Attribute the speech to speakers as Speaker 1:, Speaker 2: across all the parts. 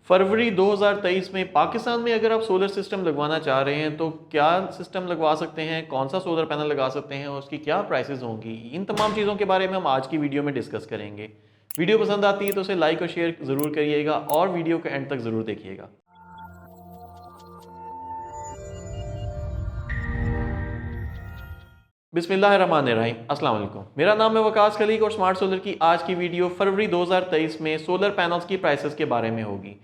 Speaker 1: फरवरी 2023 में पाकिस्तान में अगर आप सोलर सिस्टम लगवाना चाह रहे हैं तो क्या सिस्टम लगवा सकते हैं, कौन सा सोलर पैनल लगा सकते हैं और उसकी क्या प्राइसेस होंगी, इन तमाम चीज़ों के बारे में हम आज की वीडियो में डिस्कस करेंगे। वीडियो पसंद आती है तो उसे लाइक और शेयर ज़रूर करिएगा और वीडियो को एंड तक ज़रूर देखिएगा। बिस्मिल्लाहिर्रहमानिर्रहीम, अस्सलाम वालेकुम। मेरा नाम है वकास खलीक और स्मार्ट सोलर की आज की वीडियो फरवरी 2023 में सोलर पैनल्स की प्राइसेस के बारे में होगी।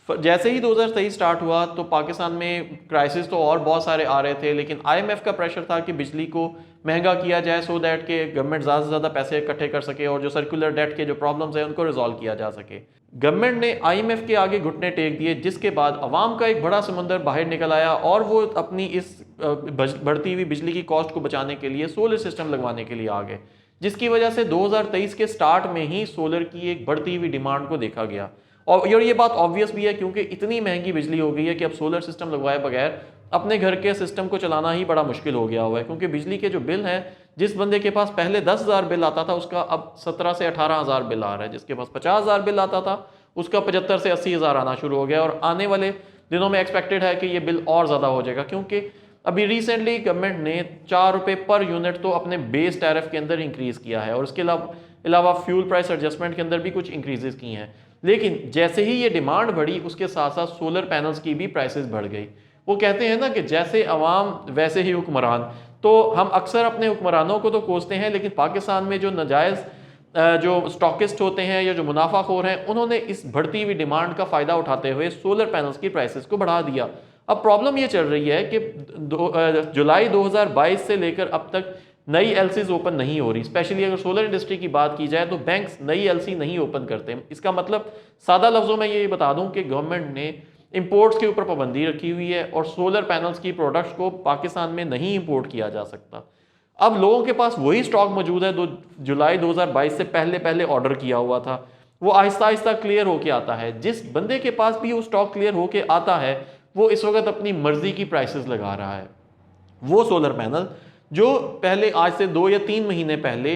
Speaker 1: जैसे ही 2023 स्टार्ट हुआ तो पाकिस्तान में क्राइसिस तो और बहुत सारे आ रहे थे, लेकिन आईएमएफ का प्रेशर था कि बिजली को महंगा किया जाए सो दैट के गवर्नमेंट ज़्यादा से ज़्यादा पैसे इकट्ठे कर सके और जो सर्कुलर डेट के जो प्रॉब्लम्स हैं उनको रिजॉल्व किया जा सके। गवर्नमेंट ने आईएमएफ के आगे घुटने टेक दिए, जिसके बाद अवाम का एक बड़ा समंदर बाहर निकल आया और वो अपनी इस बढ़ती हुई बिजली की कॉस्ट को बचाने के लिए सोलर सिस्टम लगवाने के लिए आ गए, जिसकी वजह से 2023 के स्टार्ट में ही सोलर की एक बढ़ती हुई डिमांड को देखा गया। और ये बात ऑब्वियस भी है क्योंकि इतनी महंगी बिजली हो गई है कि अब सोलर सिस्टम लगवाए बगैर अपने घर के सिस्टम को चलाना ही बड़ा मुश्किल हो गया हुआ है, क्योंकि बिजली के जो बिल हैं, जिस बंदे के पास पहले 10,000 बिल आता था उसका अब 17 से 18,000 बिल आ रहा है। जिसके पास 50,000 बिल आता था उसका 75 से 80,000 आना शुरू हो गया और आने वाले दिनों में एक्सपेक्टेड है कि ये बिल और ज़्यादा हो जाएगा, क्योंकि अभी रिसेंटली गवर्नमेंट ने 4 रुपये पर यूनिट तो अपने बेस टैरिफ के अंदर इंक्रीज़ किया है और उसके अलावा फ्यूल प्राइस एडजस्टमेंट के अंदर भी कुछ इंक्रीजेस की हैं। लेकिन जैसे ही ये डिमांड बढ़ी उसके साथ साथ सोलर पैनल्स की भी प्राइसेस बढ़ गई। वो कहते हैं ना कि जैसे अवाम वैसे ही हुक्मरान। तो हम अक्सर अपने हुक्मरानों को तो कोसते हैं, लेकिन पाकिस्तान में जो नाजायज़ जो स्टॉकिस्ट होते हैं या जो मुनाफाखोर हैं, उन्होंने इस बढ़ती हुई डिमांड का फ़ायदा उठाते हुए सोलर पैनल्स की प्राइसेस को बढ़ा दिया। अब प्रॉब्लम ये चल रही है कि जुलाई 2022 से लेकर अब तक नई एलसीज ओपन नहीं हो रही। स्पेशली अगर सोलर इंडस्ट्री की बात की जाए तो बैंक्स नई एलसी नहीं ओपन करते। इसका मतलब सादा लफ्ज़ों में ये बता दूं कि गवर्नमेंट ने इंपोर्ट्स के ऊपर पाबंदी रखी हुई है और सोलर पैनल्स की प्रोडक्ट्स को पाकिस्तान में नहीं इंपोर्ट किया जा सकता। अब लोगों के पास वही स्टॉक मौजूद है जो जुलाई 2022 से पहले ऑर्डर किया हुआ था, वो आहिस्ता आहिस्ता क्लियर होके आता है। जिस बंदे के पास भी वो स्टॉक क्लियर होके आता है वो इस वक्त अपनी मर्जी की प्राइसेस लगा रहा है। वो सोलर पैनल जो पहले आज से 2 या 3 महीने पहले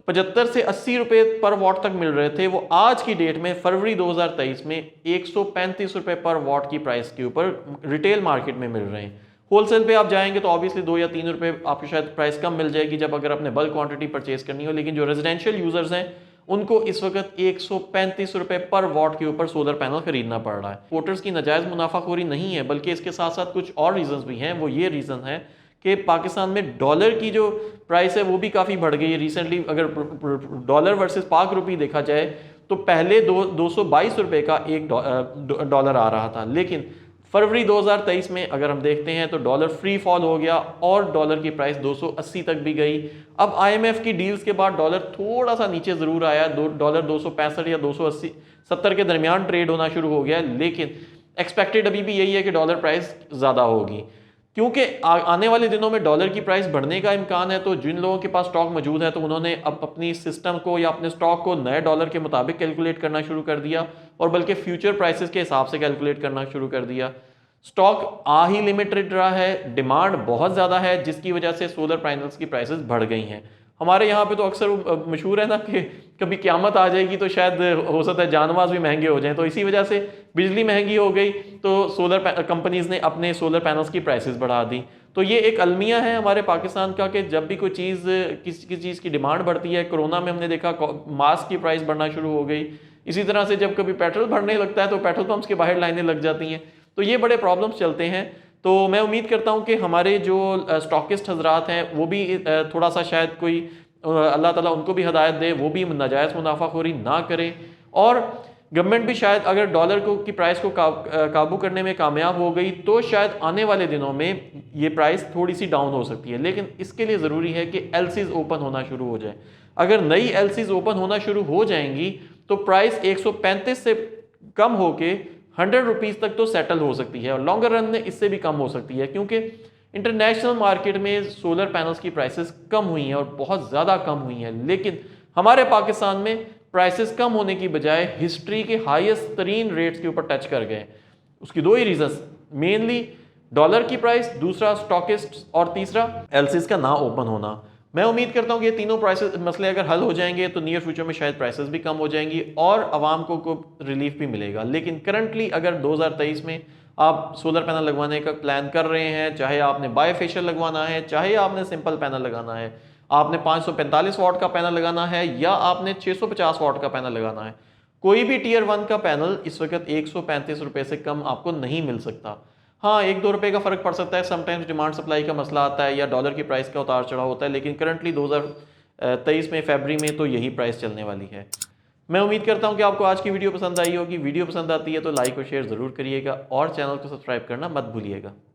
Speaker 1: 75 से 80 रुपए पर वॉट तक मिल रहे थे, वो आज की डेट में फरवरी 2023 में 135 रुपए पर वॉट की प्राइस के ऊपर रिटेल मार्केट में मिल रहे हैं। होलसेल पे आप जाएंगे तो ऑब्वियसली 2 या 3 रुपए आपको शायद प्राइस कम मिल जाएगी जब अगर आपने बल्क क्वांटिटी परचेज करनी हो, लेकिन जो रेजिडेंशियल यूजर्स हैं उनको इस वक्त 135 रुपए पर वॉट के ऊपर सोलर पैनल खरीदना पड़ रहा है। वोटर्स की नाजायज मुनाफाखोरी नहीं है, बल्कि इसके साथ साथ कुछ और रीजंस भी हैं। वो ये रीजन है कि पाकिस्तान में डॉलर की जो प्राइस है वो भी काफ़ी बढ़ गई है। रिसेंटली अगर डॉलर वर्सेस पाक रुपी देखा जाए तो पहले 222 रुपये का एक डॉलर आ रहा था, लेकिन फरवरी 2023 में अगर हम देखते हैं तो डॉलर फ्री फॉल हो गया और डॉलर की प्राइस 280 तक भी गई। अब आईएमएफ की डील्स के बाद डॉलर थोड़ा सा नीचे ज़रूर आया, डॉलर 265 या 280 70 के दरमियान ट्रेड होना शुरू हो गया, लेकिन एक्सपेक्टेड अभी भी यही है कि डॉलर प्राइस ज़्यादा होगी, क्योंकि आने वाले दिनों में डॉलर की प्राइस बढ़ने का इम्कान है। तो जिन लोगों के पास स्टॉक मौजूद है तो उन्होंने अब अपनी सिस्टम को या अपने स्टॉक को नए डॉलर के मुताबिक कैलकुलेट करना शुरू कर दिया और बल्कि फ्यूचर प्राइसेस के हिसाब से कैलकुलेट करना शुरू कर दिया। स्टॉक आ ही लिमिटेड रहा है, डिमांड बहुत ज़्यादा है, जिसकी वजह से सोलर पैनल्स की प्राइसेस बढ़ गई हैं। हमारे यहाँ पे तो अक्सर मशहूर है ना कि कभी क़यामत आ जाएगी तो शायद हो सकता है जानमाज भी महंगे हो जाएं, तो इसी वजह से बिजली महंगी हो गई तो सोलर कंपनीज़ ने अपने सोलर पैनल्स की प्राइसेस बढ़ा दी। तो ये एक अलमिया है हमारे पाकिस्तान का कि जब भी कोई चीज़ किसी चीज़ की डिमांड बढ़ती है, कोरोना में हमने देखा मास्क की प्राइस बढ़ना शुरू हो गई। इसी तरह से जब कभी पेट्रोल भरने लगता है तो पेट्रोल पंप्स के बाहर लाइनें लग जाती हैं। तो ये बड़े प्रॉब्लम्स चलते हैं। तो मैं उम्मीद करता हूँ कि हमारे जो स्टॉकिस्ट हजरात हैं वो भी थोड़ा सा शायद कोई अल्लाह ताला उनको भी हदायत दे, वो भी नाजायज़ मुनाफाखोरी ना करें और गवर्नमेंट भी शायद अगर डॉलर की प्राइस को काबू करने में कामयाब हो गई तो शायद आने वाले दिनों में ये प्राइस थोड़ी सी डाउन हो सकती है। लेकिन इसके लिए ज़रूरी है कि एलसीज ओपन होना शुरू हो जाए। अगर नई एलसीज ओपन होना शुरू हो जाएंगी तो प्राइस 135 से कम होके 100 रुपीज़ तक तो सेटल हो सकती है और लॉन्गर रन में इससे भी कम हो सकती है, क्योंकि इंटरनेशनल मार्केट में सोलर पैनल्स की प्राइसेस कम हुई हैं और बहुत ज़्यादा कम हुई हैं। लेकिन हमारे पाकिस्तान में प्राइसेस कम होने की बजाय हिस्ट्री के हाईएस्ट तरीन रेट्स के ऊपर टच कर गए। उसकी 2 ही रीजंस, मेनली डॉलर की प्राइस, दूसरा स्टॉकिस्ट और तीसरा एलसीज का ना ओपन होना। मैं उम्मीद करता हूँ कि ये तीनों प्राइसेस मसले अगर हल हो जाएंगे तो नियर फ्यूचर में शायद प्राइसेस भी कम हो जाएंगी और आवाम को रिलीफ भी मिलेगा। लेकिन करंटली अगर 2023 में आप सोलर पैनल लगवाने का प्लान कर रहे हैं, चाहे आपने बायोफेशियल लगवाना है, चाहे आपने सिंपल पैनल लगाना है, आपने 545 वाट का पैनल लगाना है या आपने 650 वाट का पैनल लगाना है, कोई भी टीयर 1 का पैनल इस वक्त 135 रुपए से कम आपको नहीं मिल सकता। हाँ, 1-2 रुपए का फर्क पड़ सकता है, समटाइम्स डिमांड सप्लाई का मसला आता है या डॉलर की प्राइस का उतार चढ़ाव होता है, लेकिन करंटली 2023 में फरवरी में तो यही प्राइस चलने वाली है। मैं उम्मीद करता हूं कि आपको आज की वीडियो पसंद आई होगी। वीडियो पसंद आती है तो लाइक और शेयर जरूर करिएगा और चैनल को सब्सक्राइब करना मत भूलिएगा।